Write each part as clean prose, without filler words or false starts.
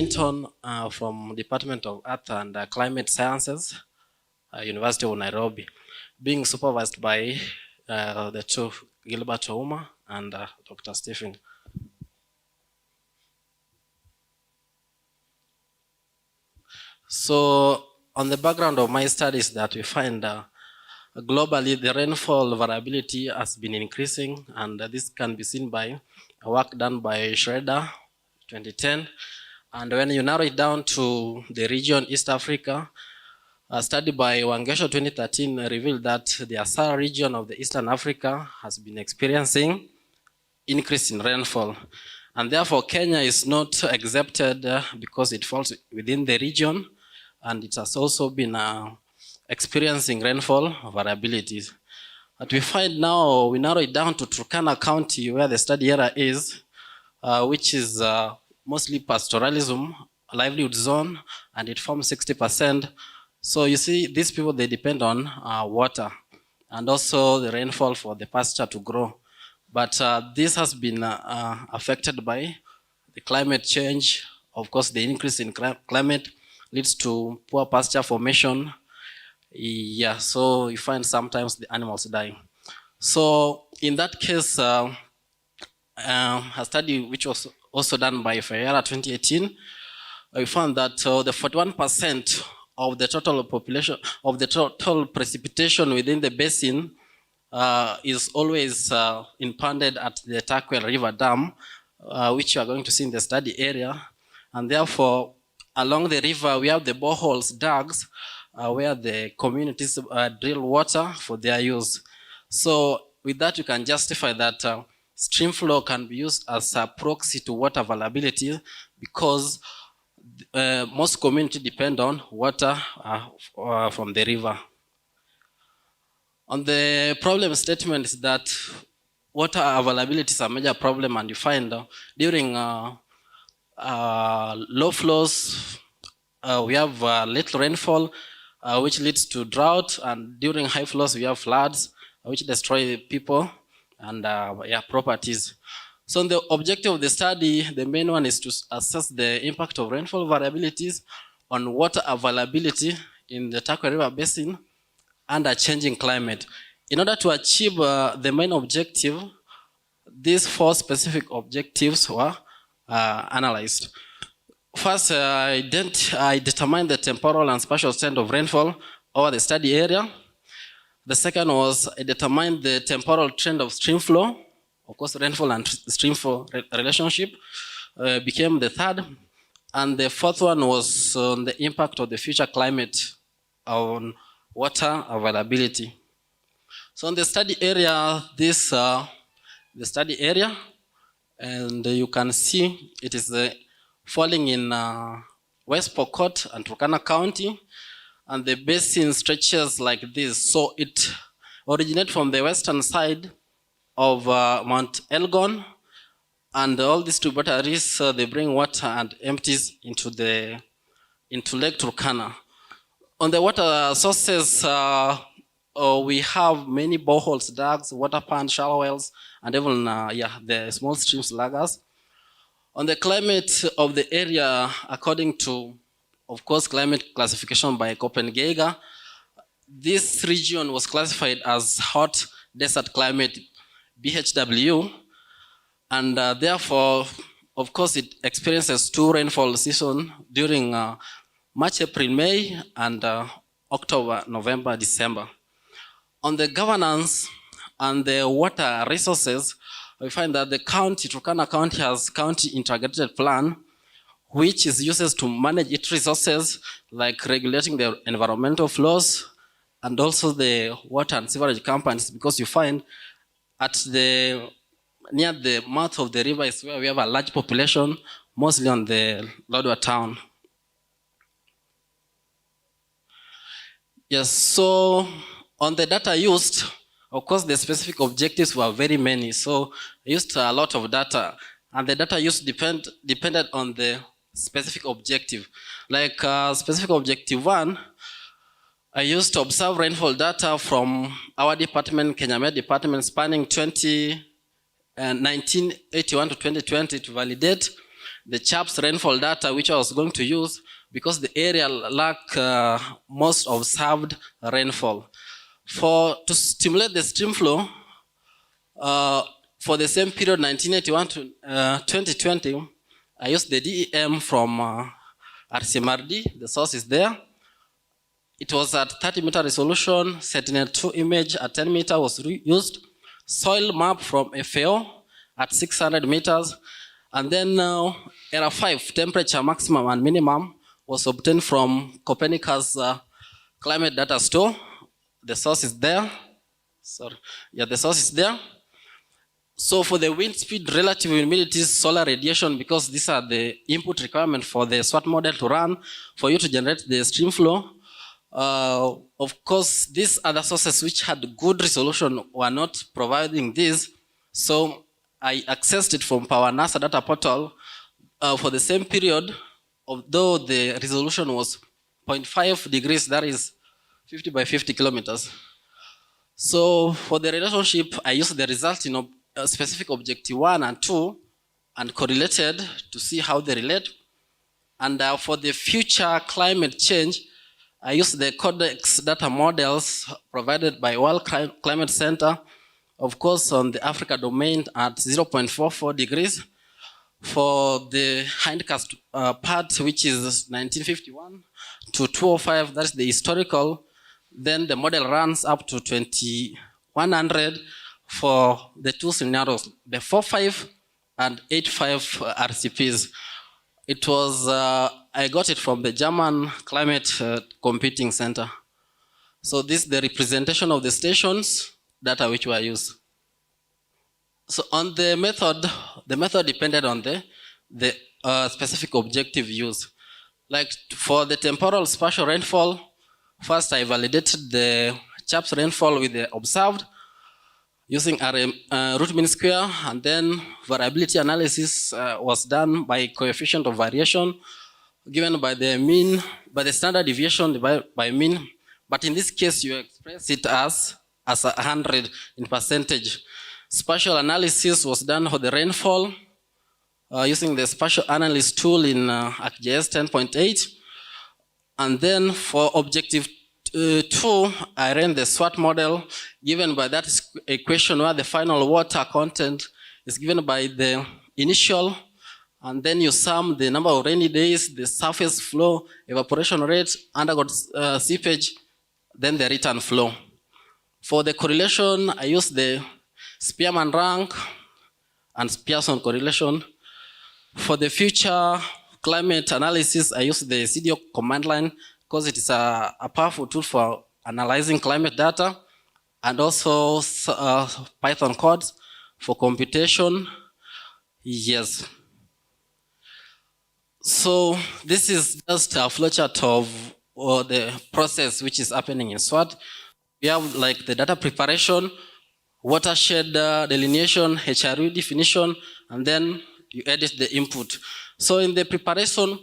Clinton from Department of Earth and Climate Sciences, University of Nairobi, being supervised by the two, Gilbert Ouma and Dr. Stephen. So on the background of my studies that we find globally the rainfall variability has been increasing, and this can be seen by work done by Schroeder 2010. And when you narrow it down to the region East Africa, a study by Wangesho 2013 revealed that the Asara region of the Eastern Africa has been experiencing increase in rainfall. And therefore Kenya is not exempted because it falls within the region, and it has also been experiencing rainfall variabilities. But we find now, we narrow it down to Turkana County, where the study area is, which is mostly pastoralism, livelihood zone, and it forms 60%. So you see, these people, they depend on water and also the rainfall for the pasture to grow. But this has been affected by the climate change. Of course, the increase in climate leads to poor pasture formation. Yeah, so you find sometimes the animals dying. So in that case, a study which was also done by Ferreira 2018, we found that the 41% of the total population, of the total precipitation within the basin is always impounded at the Turkwer River Dam, which you are going to see in the study area. And therefore, along the river, we have the boreholes dug where the communities drill water for their use. So with that, you can justify that stream flow can be used as a proxy to water availability, because most communities depend on water from the river. On the problem statement is that water availability is a major problem, and you find during low flows, we have little rainfall, which leads to drought, and during high flows, we have floods, which destroy people and properties. So the objective of the study, the main one, is to assess the impact of rainfall variabilities on water availability in the Turkwer River Basin under changing climate. In order to achieve the main objective, these 4 specific objectives were analyzed. First, I determined the temporal and spatial extent of rainfall over the study area. The second was I determined the temporal trend of stream flow. Of course, rainfall and stream flow relationship became the third. And the fourth one was on the impact of the future climate on water availability. So in the study area, this the study area, and you can see it is falling in West Pokot and Turkana County, and the basin stretches like this. So it originates from the western side of Mount Elgon, and all these tributaries, they bring water and empties into Lake Turkana. On the water sources, we have many boreholes, dug, water pans, shallow wells, and even the small streams, lagers. On the climate of the area, according to, of course, climate classification by Copenhagen, this region was classified as hot desert climate, BHW, and therefore, of course, it experiences 2 rainfall seasons during March, April, May, and October, November, December. On the governance and the water resources, we find that the county, Turkana County, has county integrated plan, which is used to manage its resources, like regulating the environmental flows and also the water and sewerage companies, because you find near the mouth of the river is where we have a large population, mostly on the Lodwar town. Yes, so on the data used, of course, the specific objectives were very many. So I used a lot of data, and the data used depended on the specific objective. Like specific objective 1, I used to observe rainfall data from our department, Kenya Met department, spanning 1981 to 2020 to validate the CHAPS rainfall data, which I was going to use because the area lacked most observed rainfall. To stimulate the stream flow, for the same period, 1981 to 2020, I used the DEM from RCMRD. The source is there. It was at 30-meter resolution. Sentinel-2 image at 10 meters was used. Soil map from FAO at 600 meters. And then Era 5, temperature maximum and minimum, was obtained from Copernicus climate data store. The source is there. Sorry. Yeah, the source is there. So for the wind speed, relative humidity, solar radiation, because these are the input requirements for the SWAT model to run for you to generate the stream flow. Of course, these other sources which had good resolution were not providing this. So I accessed it from Power NASA data portal for the same period, although the resolution was 0.5 degrees, that is 50 by 50 kilometers. So for the relationship, I used the result in specific objective 1 and 2 and correlated to see how they relate. And for the future climate change, I used the Codex data models provided by World Climate Center, of course, on the Africa domain at 0.44 degrees. For the hindcast part, which is 1951 to 205, that's the historical, then the model runs up to 2100 for the two scenarios, the 4.5 and 8.5 RCPs. It was, I got it from the German Climate Computing Center. So this is the representation of the stations data which were used. So on the method depended on the specific objective used. Like for the temporal spatial rainfall, first I validated the CHAPS rainfall with the observed using root mean square, and then variability analysis was done by coefficient of variation given by the mean, by the standard deviation divided by mean. But in this case, you express it as 100 in percentage. Spatial analysis was done for the rainfall using the spatial analysis tool in ArcGIS 10.8. And then for objective 2, I ran the SWAT model given by that equation where the final water content is given by the initial, and then you sum the number of rainy days, the surface flow, evaporation rate, underground seepage, then the return flow. For the correlation, I used the Spearman rank and Pearson correlation. For the future climate analysis, I used the CDO command line because it is a powerful tool for analyzing climate data, and also Python codes for computation. Yes. So this is just a flowchart of the process which is happening in SWAT. We have like the data preparation, watershed delineation, HRU definition, and then you edit the input. So in the preparation,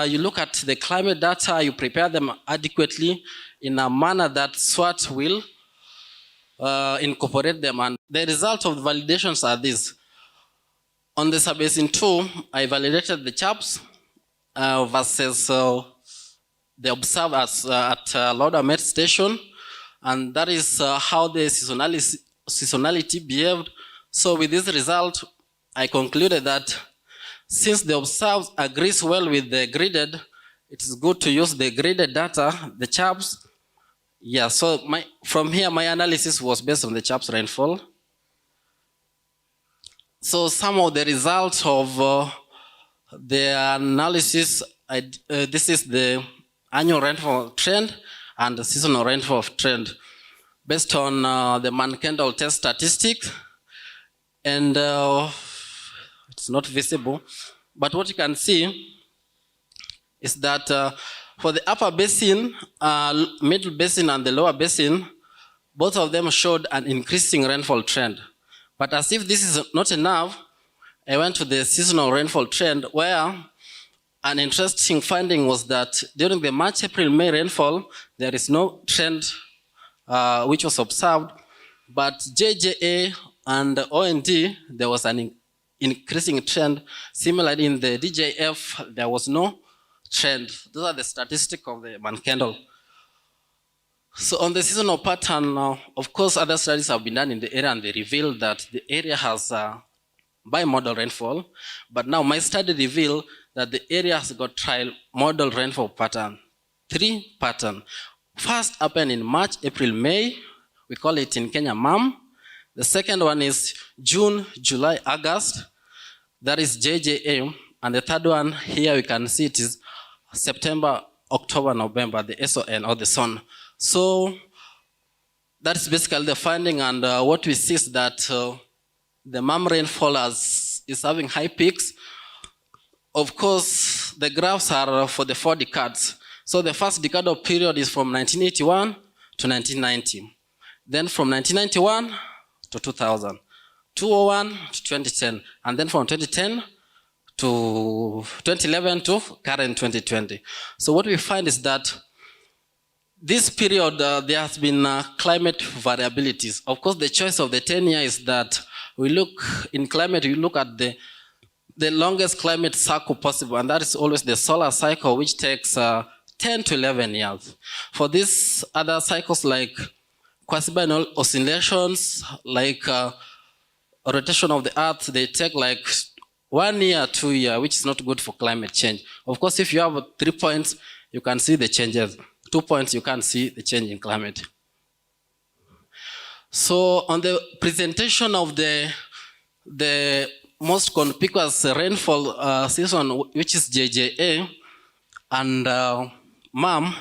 you look at the climate data, you prepare them adequately in a manner that SWAT will incorporate them. And the result of the validations are these. On the Basin 2, I validated the CHAPS versus the observed at Lauder Met Station. And that is how the seasonality behaved. So with this result, I concluded that since the observed agrees well with the graded, it is good to use the graded data, the CHAPS. Yeah, so from here, my analysis was based on the CHAPS rainfall. So some of the results of the analysis, this is the annual rainfall trend and the seasonal rainfall trend based on the Mann-Kendall test statistics. And it's not visible, but what you can see is that for the upper basin, middle basin, and the lower basin, both of them showed an increasing rainfall trend. But as if this is not enough, I went to the seasonal rainfall trend, where an interesting finding was that during the March, April, May rainfall, there is no trend which was observed, but JJA and OND, there was an increasing trend. Similarly, in the DJF, there was no trend. Those are the statistics of the Mankendal. So on the seasonal pattern, of course, other studies have been done in the area and they reveal that the area has bimodal rainfall. But now my study revealed that the area has got tri-modal rainfall pattern, 3 pattern. First happened in March, April, May. We call it in Kenya MAM. The second one is June, July, August. That is JJA. And the third one here we can see it is September, October, November, the SON or the SON. So that's basically the finding, and what we see is that the MAM rainfall is having high peaks. Of course, the graphs are for the 4 decades. So the first decadal period is from 1981 to 1990. Then from 1991 to 2000, 2001 to 2010, and then from 2010 to 2011 to current 2020. So what we find is that this period, there has been climate variabilities. Of course, the choice of the 10 years is that we look in climate, we look at the longest climate cycle possible, and that is always the solar cycle, which takes 10 to 11 years. For these other cycles like quasi-biennial oscillations, like rotation of the earth, they take like 1 year, 2 years, which is not good for climate change. Of course, if you have 3 points, you can see the changes. 2 points, you can't see the change in climate. So on the presentation of the most conspicuous rainfall season, which is JJA and MAM,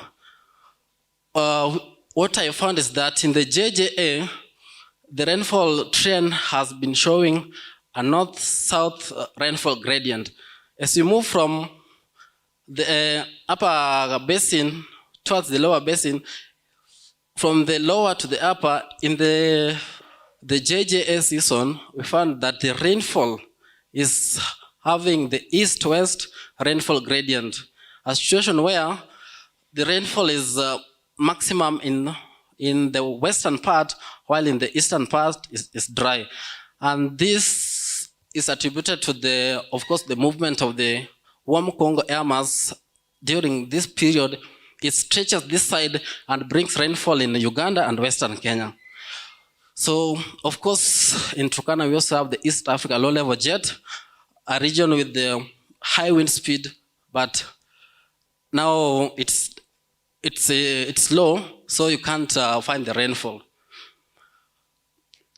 what I found is that in the JJA, the rainfall trend has been showing a north-south rainfall gradient. As you move from the upper basin towards the lower basin, from the lower to the upper, in the JJA season, we found that the rainfall is having the east-west rainfall gradient, a situation where the rainfall is maximum in the western part, while in the eastern part is dry. And this is attributed to of course, the movement of the warm Congo air mass during this period. It stretches this side and brings rainfall in Uganda and Western Kenya. So, of course, in Turkana, we also have the East Africa low-level jet, a region with the high wind speed, but now it's low, so you can't find the rainfall.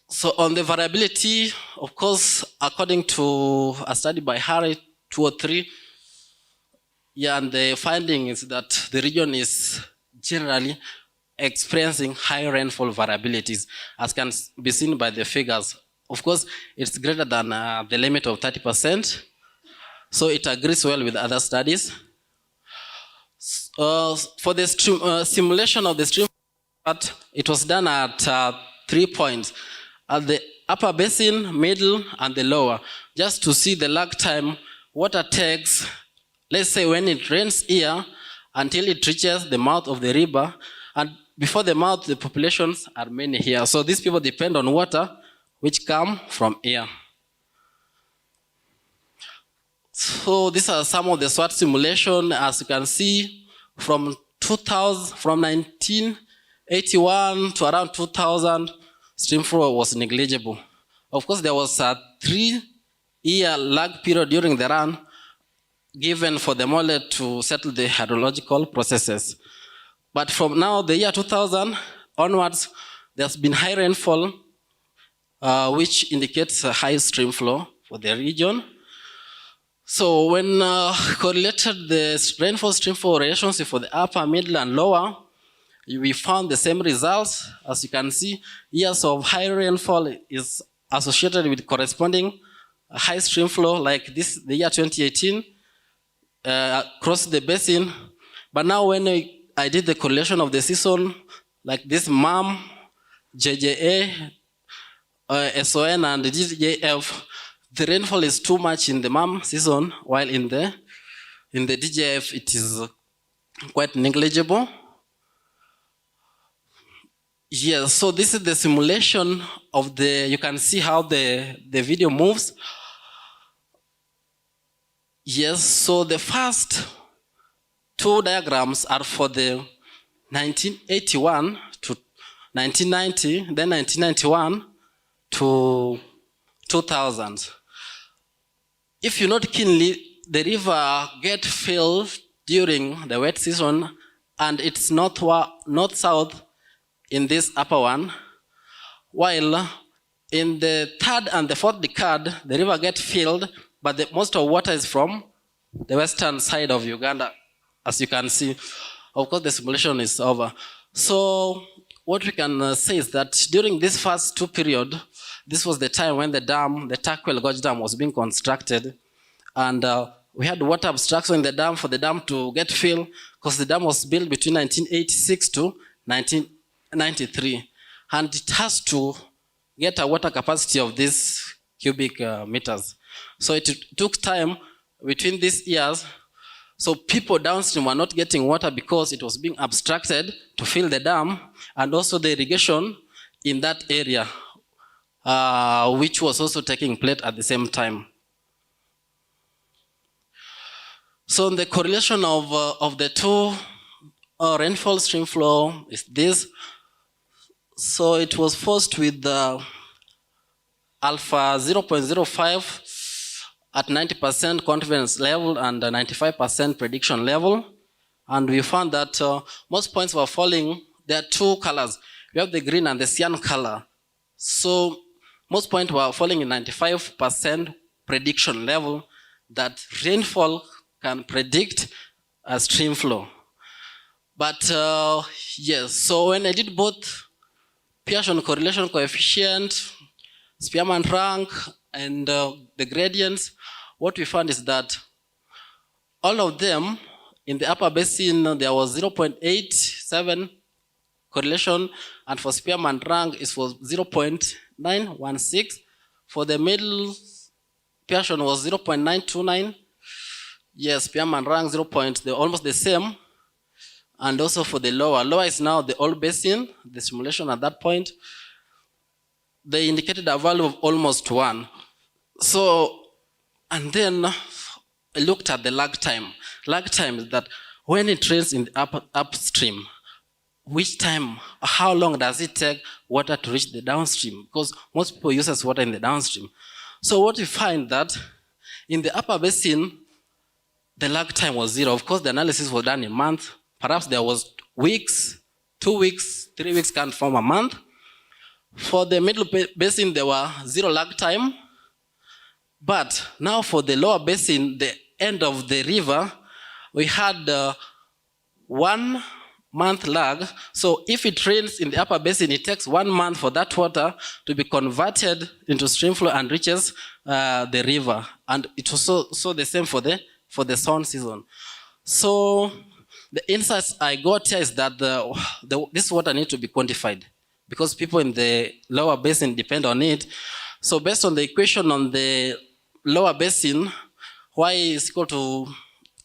So on the variability, of course, according to a study by Harry 203, and the finding is that the region is generally experiencing high rainfall variabilities, as can be seen by the figures. Of course, it's greater than the limit of 30%, so it agrees well with other studies. For the simulation of the stream, it was done at 3 points, at the upper basin, middle, and the lower, just to see the lag time, water takes. Let's say when it rains here until it reaches the mouth of the river, and before the mouth, the populations are many here. So these people depend on water, which come from here. So these are some of the SWOT simulation. As you can see, from 1981 to around 2000, stream flow was negligible. Of course, there was a 3-year lag period during the run, given for the model to settle the hydrological processes. But from now, the year 2000 onwards, there's been high rainfall, which indicates a high stream flow for the region. So when correlated the rainfall stream flow relationship for the upper, middle, and lower, we found the same results. As you can see, years of high rainfall is associated with corresponding high stream flow, like this, the year 2018, across the basin. But now when I did the correlation of the season, like this MAM, JJA, SON, and the DJF, the rainfall is too much in the MAM season, while in the DJF it is quite negligible. Yes, so this is the simulation of you can see how the video moves. Yes, so the first two diagrams are for the 1981 to 1990, then 1991 to 2000. If you note keenly, the river get filled during the wet season, and it's north-south in this upper one, while in the third and the fourth decade, the river get filled, but most of water is from the western side of Uganda, as you can see. Of course, the simulation is over. So what we can say is that during this first two period, this was the time when the dam, the Turkwer Gorge Dam, was being constructed. And we had water obstruction in the dam for the dam to get filled, because the dam was built between 1986 to 1993. And it has to get a water capacity of these cubic meters. So it took time between these years. So people downstream were not getting water because it was being obstructed to fill the dam, and also the irrigation in that area, which was also taking place at the same time. So the correlation of the two rainfall stream flow is this. So it was first with alpha 0.05 at 90% confidence level and 95% prediction level. And we found that most points were falling. There are two colors. We have the green and the cyan color. So most points were falling in 95% prediction level, that rainfall can predict a stream flow. But yes, so when I did both Pearson correlation coefficient, Spearman rank, and the gradients, what we found is that all of them in the upper basin, there was 0.87 correlation, and for Spearman rank it was 0.916. For the middle, Pearson was 0.929. Yes, Spearman rank 0. They're almost the same. And also for the lower is now the old basin, the simulation at that point, they indicated a value of almost 1. So, and then I looked at the lag time. Lag time is that when it rains in the upstream, which time, how long does it take water to reach the downstream? Because most people use water in the downstream. So what we find that in the upper basin, the lag time was 0. Of course, the analysis was done in months. Perhaps there was weeks, 2 weeks, 3 weeks can form a month. For the middle basin, there were 0 lag time. But now for the lower basin, the end of the river, we had 1 month lag. So if it rains in the upper basin, it takes 1 month for that water to be converted into stream flow and reaches the river. And it was so the same for the sound season. So the insights I got here is that this water needs to be quantified, because people in the lower basin depend on it. So based on the equation on the lower basin, y is equal to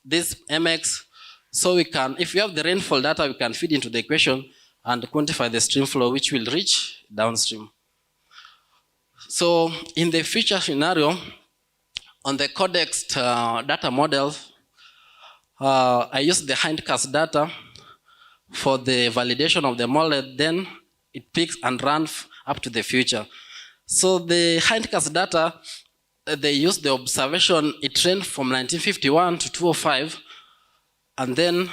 this mx, so we can, if we have the rainfall data, we can feed into the equation and quantify the stream flow, which will reach downstream. So in the future scenario, on the Codex data model, I used the hindcast data for the validation of the model, then it picks and runs up to the future. So the hindcast data, they use the observation, it ranged from 1951 to 2005, and then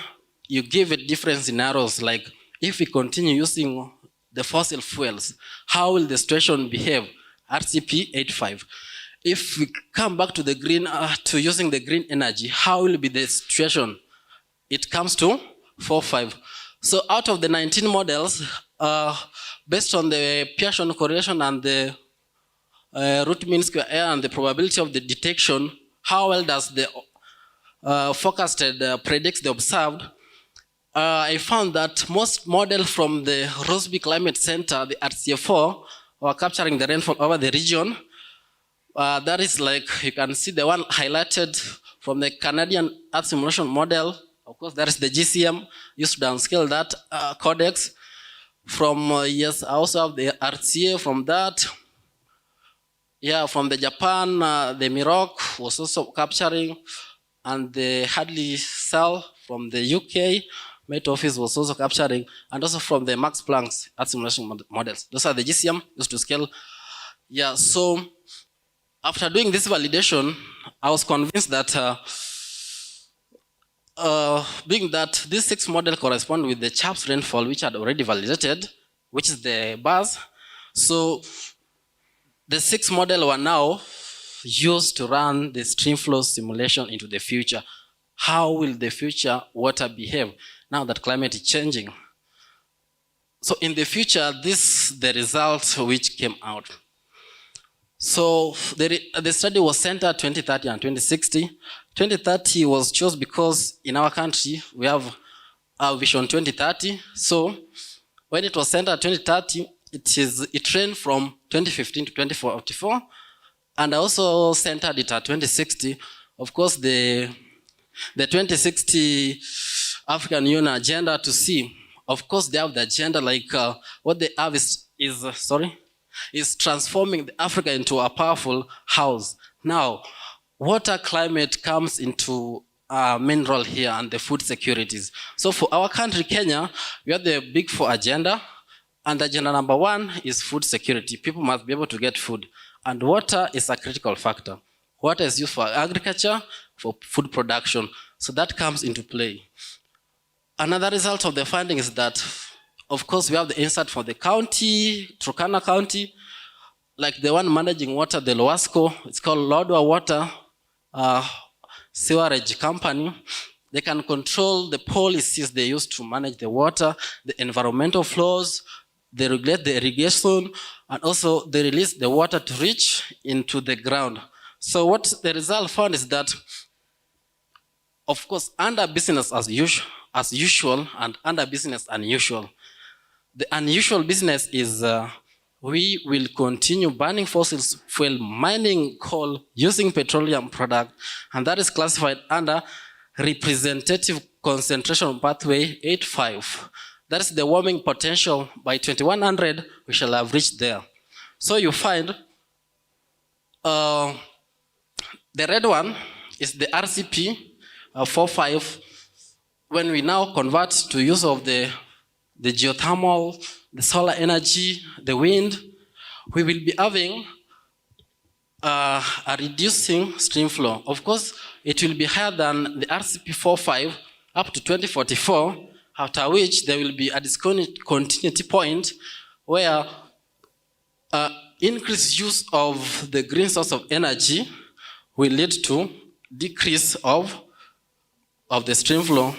you give it different scenarios, like if we continue using the fossil fuels, how will the situation behave? RCP 85. If we come back to the green, to using the green energy, how will be the situation? It comes to 4.5. So out of the 19 models, based on the Pearson correlation and the root mean square error and the probability of the detection, how well does the forecasted predicts the observed? I found that most models from the Rosby Climate Center, the RCA4, were capturing the rainfall over the region. That is like, you can see the one highlighted from the Canadian Earth Simulation Model. Of course, that is the GCM, used to downscale that codex. From, yes, I also have the RCA from that. Yeah, from the Japan, the Miroc was also capturing. and the Hadley cell from the UK, Met Office was also capturing, and also from the Max Planck's Earth simulation models. Those are the GCM used to scale. Yeah, so after doing this validation, I was convinced that being that these 6 models correspond with the CHAPS rainfall, which had already validated, which is the bars. So the 6 models were now used to run the stream flow simulation into the future. How will the future water behave now that climate is changing? So in the future, this is the results which came out. So the study was centered 2030 and 2060. 2030 was chosen because in our country, we have our vision 2030. So when it was centered 2030, it ran from 2015 to 2044. And I also centered it at 2060. Of course, the 2060 African Union agenda to see. Of course, they have the agenda like what they have is transforming Africa into a powerful house. Now, water climate comes into a main role here and the food securities. So for our country, Kenya, we have the Big 4 agenda, and agenda number 1 is food security. People must be able to get food. And water is a critical factor. Water is used for agriculture, for food production. So that comes into play. Another result of the finding is that, of course, we have the insight for the county, Turkana County, like the one managing water, the Lowasco, it's called Lodwa Water Sewerage Company. They can control the policies they use to manage the water, the environmental flows, they regulate the irrigation, and also they release the water to reach into the ground. So what the result found is that, of course, under business as usual and under business unusual. The unusual business is we will continue burning fossil fuel, mining coal, using petroleum product, and that is classified under representative concentration pathway 85. That is the warming potential. By 2100, we shall have reached there. So you find the red one is the RCP 45. When we now convert to use of the geothermal, the solar energy, the wind, we will be having a reducing stream flow. Of course, it will be higher than the RCP 45 up to 2044, after which there will be a discontinuity point where increased use of the green source of energy will lead to decrease of the stream flow.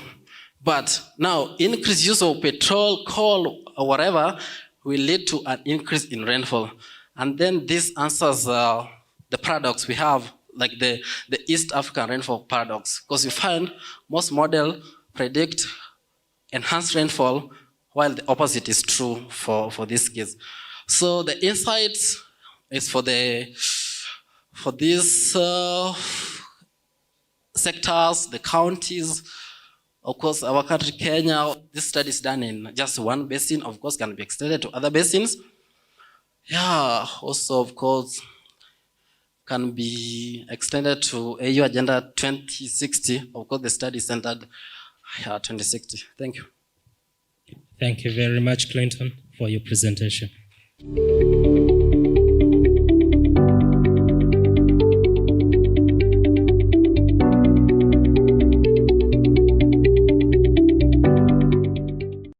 But now, increased use of petrol, coal, or whatever will lead to an increase in rainfall. And then this answers the paradox we have, like the East African rainfall paradox. Because you find most models predict enhanced rainfall, while the opposite is true for this case. So the insights is for these sectors, the counties. Of course, our country, Kenya, this study is done in just one basin. Of course, can be extended to other basins. Yeah, also, of course, can be extended to AU Agenda 2060. Of course, the study is centered 2060. Thank you. Thank you very much, Clinton, for your presentation.